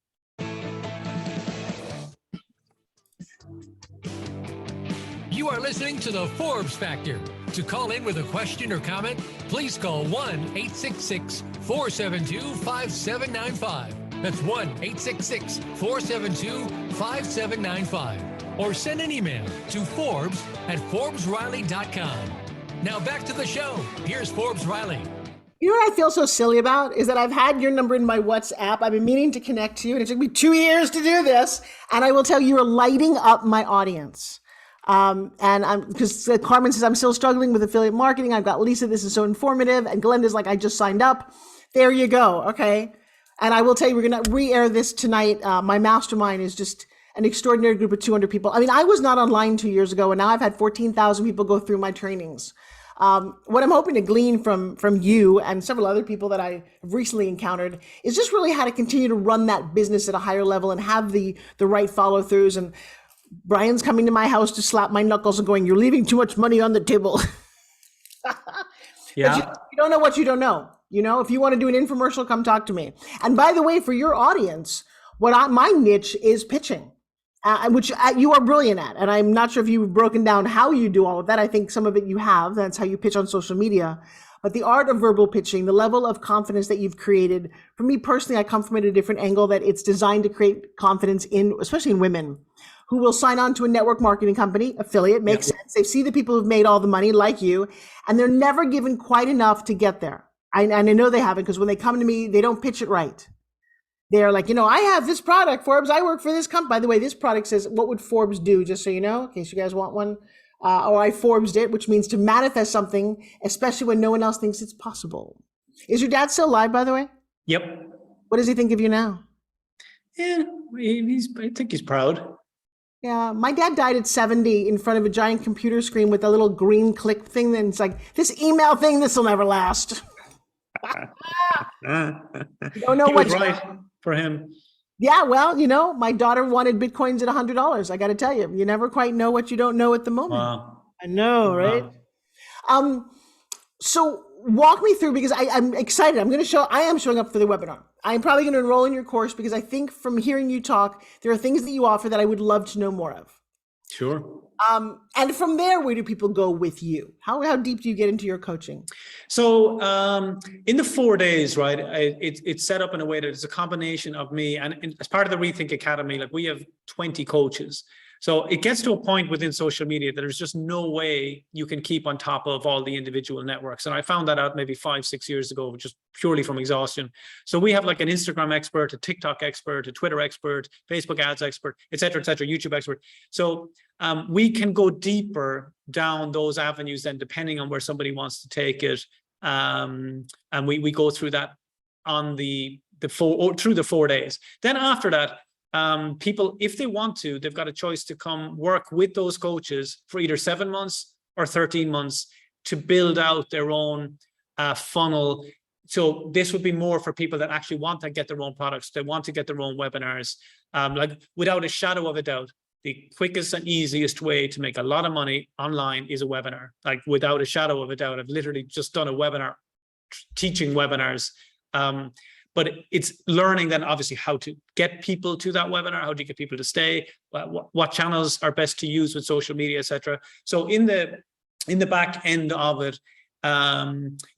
Speaker 6: You are listening to the Forbes Factor. To call in with a question or comment, please call 1-866-472-5795. That's 1-866-472-5795. Or send an email to Forbes@ForbesRiley.com. Now back to the show. Here's Forbes Riley.
Speaker 1: You know what I feel so silly about is that I've had your number in my WhatsApp. I've been meaning to connect to you, and it took me 2 years to do this. And I will tell you, you're lighting up my audience. And because Carmen says, I'm still struggling with affiliate marketing. I've got Lisa, this is so informative. And Glenda's like, I just signed up. There you go. Okay. And I will tell you, we're going to re-air this tonight. My mastermind is just an extraordinary group of 200 people. I mean, I was not online 2 years ago, and now I've had 14,000 people go through my trainings. What I'm hoping to glean from you and several other people that I have recently encountered is just really how to continue to run that business at a higher level and have the right follow throughs. And Brian's coming to my house to slap my knuckles and going, "You're leaving too much money on the table."
Speaker 2: Yeah.
Speaker 1: You don't know what you don't know. You know, if you want to do an infomercial, come talk to me. And by the way, for your audience, my niche is pitching, which you are brilliant at. And I'm not sure if you've broken down how you do all of that. I think some of it you have. That's how you pitch on social media. But the art of verbal pitching, the level of confidence that you've created, for me personally, I come from it a different angle, that it's designed to create confidence especially in women who will sign on to a network marketing company, affiliate, makes sense. They see the people who've made all the money like you, and they're never given quite enough to get there. And I know they haven't, because when they come to me, they don't pitch it right. They're like, I have this product, Forbes, I work for this company. By the way, this product says, what would Forbes do? Just so you know, in case you guys want one. Or I Forbesed it, which means to manifest something, especially when no one else thinks it's possible. Is your dad still alive, by the way?
Speaker 2: Yep.
Speaker 1: What does he think of you now?
Speaker 2: Yeah, I think he's proud.
Speaker 1: Yeah, my dad died at 70 in front of a giant computer screen with a little green click thing. Then it's like, this email thing, this will never last.
Speaker 2: You
Speaker 1: don't know what
Speaker 2: right for him.
Speaker 1: Yeah, well, my daughter wanted Bitcoins at $100. I got to tell you, you never quite know what you don't know at the moment.
Speaker 2: Wow.
Speaker 1: I know, right? Wow. So walk me through, because I'm excited. I am showing up for the webinar. I'm probably going to enroll in your course, because I think from hearing you talk, there are things that you offer that I would love to know more of.
Speaker 2: Sure.
Speaker 1: And from there, where do people go with you? How deep do you get into your coaching?
Speaker 2: So in the 4 days, right, it's set up in a way that it's a combination of me, and as part of the Rethink Academy, like we have 20 coaches. So it gets to a point within social media that there's just no way you can keep on top of all the individual networks. And I found that out maybe 5-6 years ago, just purely from exhaustion. So we have like an Instagram expert, a TikTok expert, a Twitter expert, Facebook ads expert, et cetera, YouTube expert. So we can go deeper down those avenues then, depending on where somebody wants to take it. And we go through that on through the 4 days. Then after that, people, if they want to, they've got a choice to come work with those coaches for either 7 months or 13 months to build out their own funnel. So this would be more for people that actually want to get their own products. They want to get their own webinars. Like without a shadow of a doubt, the quickest and easiest way to make a lot of money online is a webinar. Like without a shadow of a doubt, I've literally just done a webinar, teaching webinars. But it's learning then obviously how to get people to that webinar, how to get people to stay, what channels are best to use with social media, etc. So in the back end of it,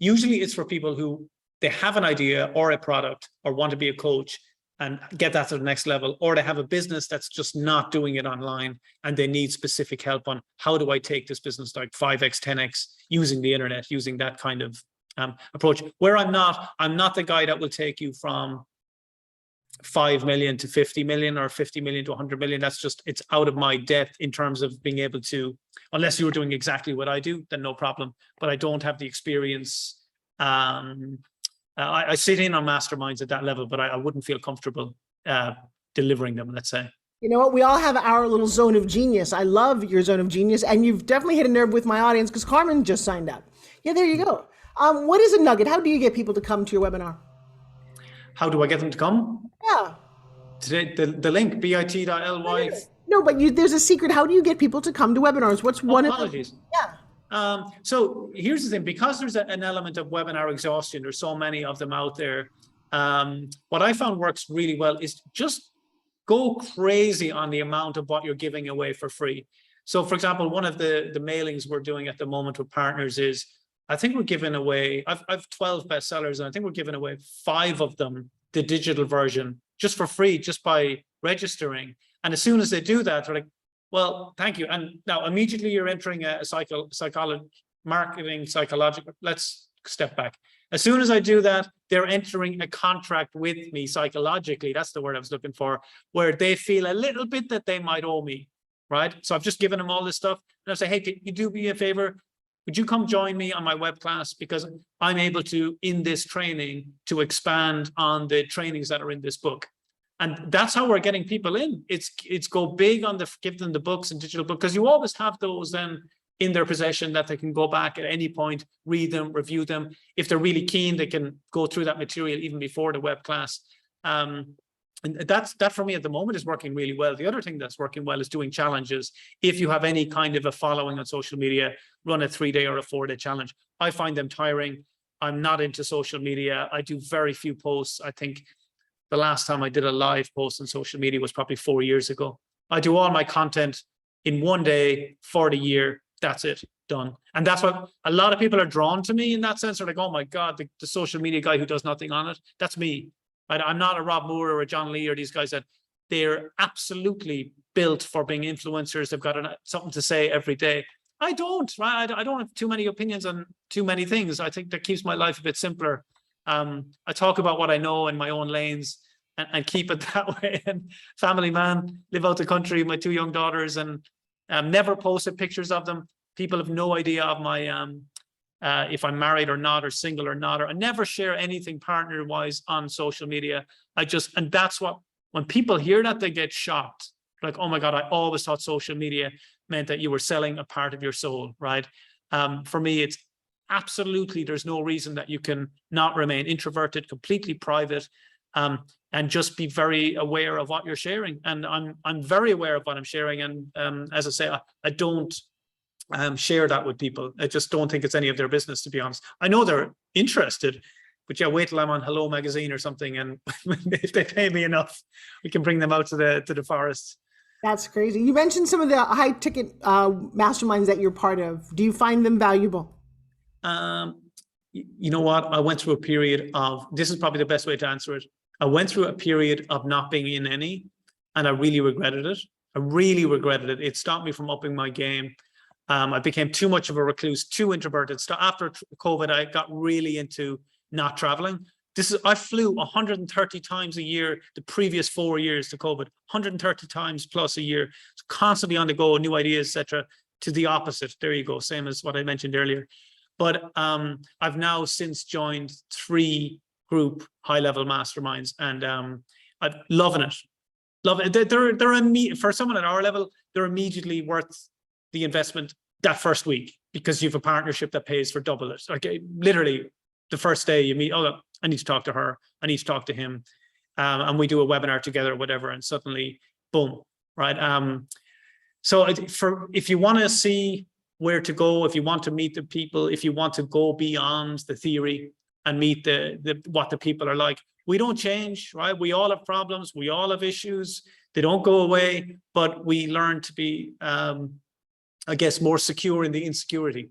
Speaker 2: usually it's for people who they have an idea or a product or want to be a coach and get that to the next level, or they have a business that's just not doing it online and they need specific help on how do I take this business like 5x, 10x using the internet, using that kind of approach. Where I'm not the guy that will take you from 5 million to 50 million or 50 million to 100 million. That's just, it's out of my depth in terms of being able to, unless you were doing exactly what I do, then no problem. But I don't have the experience. I sit in on masterminds at that level, but I wouldn't feel comfortable delivering them, let's say.
Speaker 1: You know what? We all have our little zone of genius. I love your zone of genius, and you've definitely hit a nerve with my audience because Carmen just signed up. Yeah, there you go. What is a nugget? How do you get people to come to your webinar?
Speaker 2: How do I get them to come?
Speaker 1: Yeah.
Speaker 2: Today, the link, bit.ly.
Speaker 1: No, but there's a secret. How do you get people to come to webinars? What's one
Speaker 2: apologies.
Speaker 1: of them? Yeah.
Speaker 2: So here's the thing, because there's an element of webinar exhaustion, there's so many of them out there. What I found works really well is just go crazy on the amount of what you're giving away for free. So for example, one of the mailings we're doing at the moment with partners is, I think we're giving away, I've 12 bestsellers, and I think we're giving away 5 of them, the digital version, just for free, just by registering. And as soon as they do that, they're like, well, thank you. And now immediately you're entering a marketing psychological, let's step back. As soon as I do that, they're entering a contract with me psychologically, that's the word I was looking for, where they feel a little bit that they might owe me, right? So I've just given them all this stuff. And I say, hey, can you do me a favor? Would you come join me on my web class? Because I'm able to, in this training, to expand on the trainings that are in this book. And that's how we're getting people in. It's go big on give them the books and digital book, because you always have those then in their possession that they can go back at any point, read them, review them. If they're really keen, they can go through that material even before the web class. And that for me at the moment is working really well. The other thing that's working well is doing challenges. If you have any kind of a following on social media, run a 3-day or a 4-day challenge. I find them tiring. I'm not into social media. I do very few posts. I think the last time I did a live post on social media was probably 4 years ago. I do all my content in 1 day for the year. That's it, done. And that's what a lot of people are drawn to me in that sense. They're like, oh my God, the social media guy who does nothing on it. That's me. I'm not a Rob Moore or a John Lee or these guys that they're absolutely built for being influencers. They've got something to say every day. I don't, right? I don't have too many opinions on too many things. I think that keeps my life a bit simpler. I talk about what I know in my own lanes and keep it that way. And family man, live out the country, my 2 young daughters, and never posted pictures of them. People have no idea of my if I'm married or not, or single or not, or I never share anything partner wise on social media. And that's what, when people hear that, they get shocked. Like, oh my God, I always thought social media meant that you were selling a part of your soul, right? For me, it's absolutely, there's no reason that you can not remain introverted, completely private, and just be very aware of what you're sharing. And I'm very aware of what I'm sharing. And as I say, I don't share that with people. I just don't think it's any of their business, to be honest. I know they're interested, but yeah, wait till I'm on Hello Magazine or something, and if they pay me enough, we can bring them out to the forest.
Speaker 1: That's crazy. You mentioned some of the high ticket masterminds that you're part of. Do you find them valuable?
Speaker 2: You know what? I went through a period of, this is probably the best way to answer it. I went through a period of not being in any, and I really regretted it. I really regretted it. It stopped me from upping my game. I became too much of a recluse, too introverted. So after COVID, I got really into not traveling. I flew 130 times a year the previous 4 years to COVID, 130 times plus a year, so constantly on the go, new ideas, etc. To the opposite. There you go, same as what I mentioned earlier. But I've now since joined 3 group high-level masterminds, and I'm loving it. Love it. They're for someone at our level, they're immediately worth the investment that first week, because you have a partnership that pays for double it. Like literally the first day you meet, oh, I need to talk to her, I need to talk to him, and we do a webinar together or whatever, and suddenly boom, right? So if you want to see where to go, if you want to meet the people, if you want to go beyond the theory and meet what the people are like, we don't change, right? We all have problems, we all have issues, they don't go away, but we learn to be I guess more secure in the insecurity.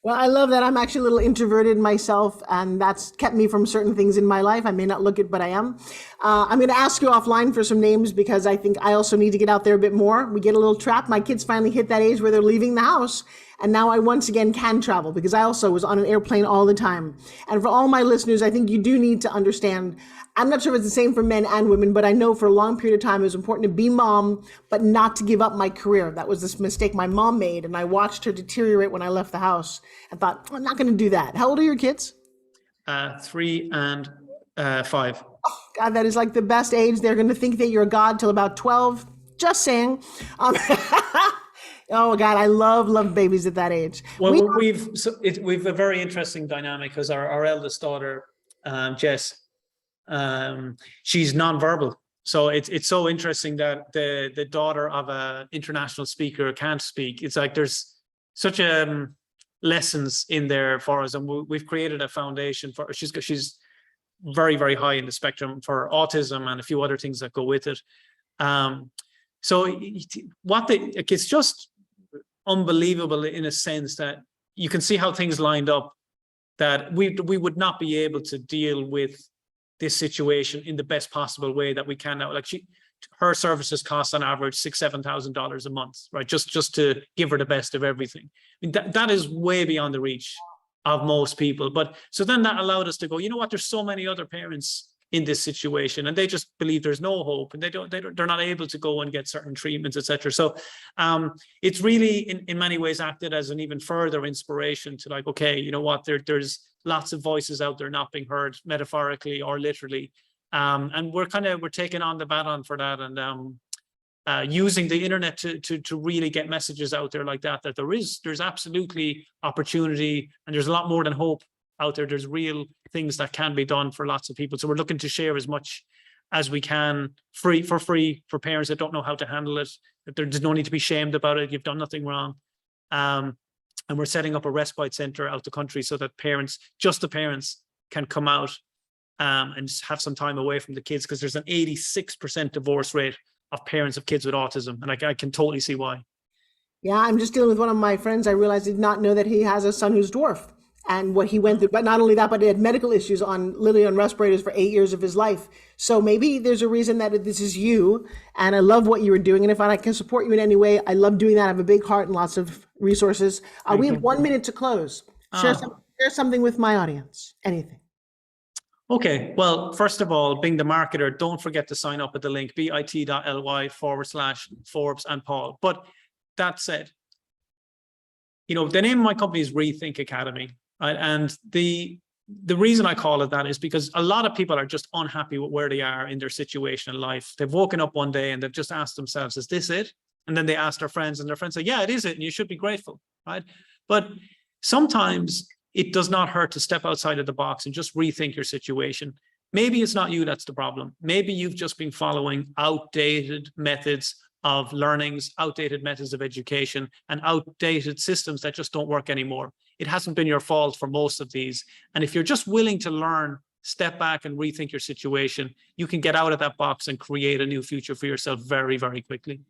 Speaker 1: Well, I love that. I'm actually a little introverted myself, and that's kept me from certain things in my life. I may not look it, but I am. I'm going to ask you offline for some names, because I think I also need to get out there a bit more. We get a little trapped. My kids finally hit that age where they're leaving the house, and now I once again can travel, because I also was on an airplane all the time. And for all my listeners, I think you do need to understand, I'm not sure if it's the same for men and women, but I know for a long period of time it was important to be mom, but not to give up my career. That was this mistake my mom made, and I watched her deteriorate when I left the house and thought, I'm not going to do that. How old are your kids?
Speaker 2: 3 and 5.
Speaker 1: Oh, God, that is like the best age. They're going to think that you're a god till about 12. Just saying. Oh God, I love babies at that age.
Speaker 2: Well, we've a very interesting dynamic, because our eldest daughter, Jess, she's nonverbal. So it's so interesting that the daughter of an international speaker can't speak. It's like there's such lessons in there for us, and we've created a foundation for her. She's very, very high in the spectrum for autism and a few other things that go with it. So it's just unbelievable in a sense that you can see how things lined up, that we would not be able to deal with this situation in the best possible way that we can now. Like her services cost on average $6,000-7,000 a month, right? Just to give her the best of everything. I mean, that is way beyond the reach of most people. But so then that allowed us to go, you know what? There's so many other parents in this situation, and they just believe there's no hope, and they're not able to go and get certain treatments, etc. So it's really in many ways acted as an even further inspiration to, like, okay, you know what, there's lots of voices out there not being heard, metaphorically or literally, and we're taking on the baton for that, and using the internet to really get messages out there like that there's absolutely opportunity, and there's a lot more than hope out there. There's real things that can be done for lots of people. So we're looking to share as much as we can free for parents that don't know how to handle it, that there's no need to be shamed about it. You've done nothing wrong. And we're setting up a respite center out the country so that just the parents can come out and just have some time away from the kids, because there's an 86% divorce rate of parents of kids with autism. And I can totally see why.
Speaker 1: Yeah, I'm just dealing with one of my friends. I realized I did not know that he has a son who's dwarf, and what he went through. But not only that, but he had medical issues literally on respirators for 8 years of his life. So maybe there's a reason that this is you, and I love what you were doing. And if I can support you in any way, I love doing that. I have a big heart and lots of resources. We have 1 minute to close. Share something with my audience, anything.
Speaker 2: Okay, well, first of all, being the marketer, don't forget to sign up at the link bit.ly/Forbes and Paul. But that said, the name of my company is Rethink Academy. Right? And the reason I call it that is because a lot of people are just unhappy with where they are in their situation in life. They've woken up one day and they've just asked themselves, is this it? And then they ask their friends, and their friends say, yeah, it is it, and you should be grateful, right? But sometimes it does not hurt to step outside of the box and just rethink your situation. Maybe it's not you that's the problem. Maybe you've just been following outdated methods of learnings, outdated methods of education, and outdated systems that just don't work anymore. It hasn't been your fault for most of these. And if you're just willing to learn, step back and rethink your situation, you can get out of that box and create a new future for yourself very, very quickly.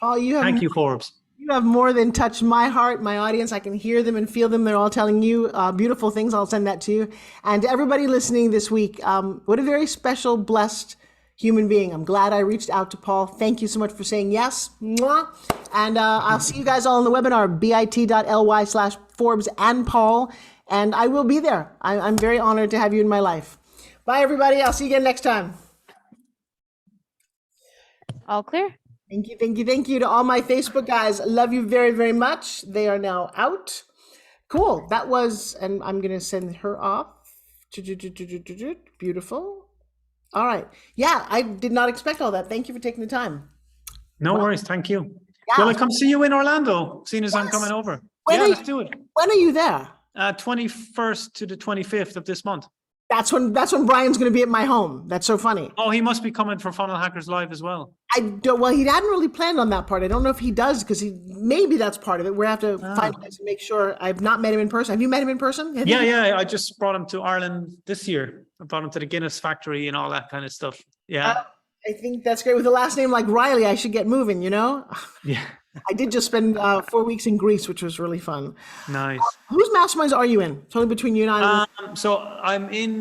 Speaker 1: Oh,
Speaker 2: Thank you, Forbes.
Speaker 1: You have more than touched my heart, my audience. I can hear them and feel them. They're all telling you beautiful things. I'll send that to you. And to everybody listening this week, what a very special, blessed human being. I'm glad I reached out to Paul. Thank you so much for saying yes. Mwah. And I'll see you guys all in the webinar, bit.ly/Forbes and Paul. And I will be there. I'm very honored to have you in my life. Bye, everybody. I'll see you again next time.
Speaker 3: All clear.
Speaker 1: Thank you, thank you, thank you to all my Facebook guys. Love you very, very much. They are now out. Cool. That was, and I'm going to send her off. Beautiful. All right. Yeah, I did not expect all that. Thank you for taking the time.
Speaker 2: No worries. Thank you.
Speaker 1: Yeah.
Speaker 2: Will I come see you in Orlando, seeing as I'm
Speaker 1: Yes.
Speaker 2: coming over?
Speaker 1: When
Speaker 2: Yeah,
Speaker 1: are
Speaker 2: let's
Speaker 1: you-
Speaker 2: do it.
Speaker 1: When are you there?
Speaker 2: 21st to the 25th of this month.
Speaker 1: That's when Brian's going to be at my home. That's so funny.
Speaker 2: Oh, he must be coming for Funnel Hackers Live as well.
Speaker 1: Well, he hadn't really planned on that part. I don't know if he does because maybe that's part of it. We have to finalize and make sure. I've not met him in person. Have you met him in person? Have you?
Speaker 2: Yeah. I just brought him to Ireland this year. I brought him to the Guinness factory and all that kind of stuff. Yeah.
Speaker 1: I think that's great. With a last name like Riley, I should get moving,
Speaker 2: Yeah.
Speaker 1: I did just spend 4 weeks in Greece, which was really fun.
Speaker 2: Nice.
Speaker 1: Whose masterminds are you in? Totally between you and I.
Speaker 2: So I'm in